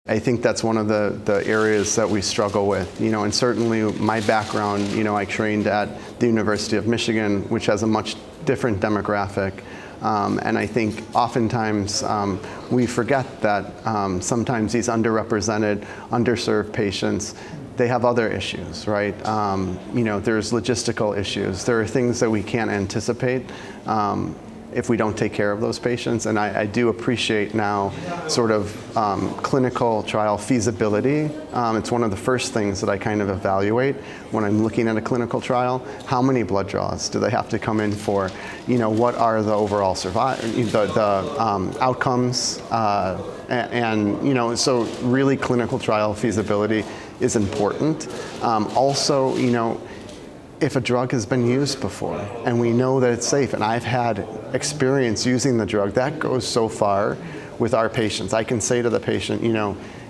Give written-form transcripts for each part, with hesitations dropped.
I think that's one of the areas that we struggle with, and certainly my background, I trained at the University of Michigan, which has a much different demographic. And I think oftentimes we forget that sometimes these underrepresented, underserved patients, they have other issues, right? There's logistical issues. There are things that we can't anticipate if we don't take care of those patients. And I do appreciate now sort of clinical trial feasibility. It's one of the first things that I kind of evaluate when I'm looking at a clinical trial. How many blood draws do they have to come in for? What are the overall the outcomes? So really clinical trial feasibility is important. Also, if a drug has been used before and we know that it's safe, and I've had experience using the drug, that goes so far with our patients. I can say to the patient,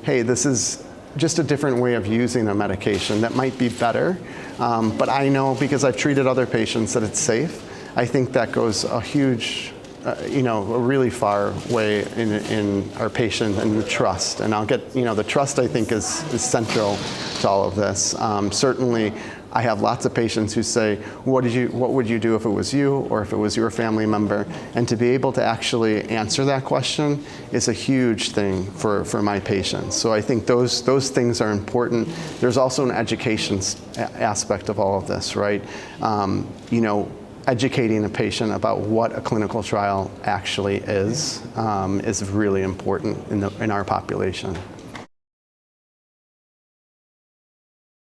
hey, this is just a different way of using a medication that might be better, but I know because I've treated other patients that it's safe. I think that goes a huge, a really far way in our patient and the trust. And I'll get, the trust I think is central to all of this. Certainly, I have lots of patients who say, what would you do if it was you or if it was your family member? And to be able to actually answer that question is a huge thing for my patients. So I think those things are important. There's also an education aspect of all of this, right? Educating a patient about what a clinical trial actually is really important in our population.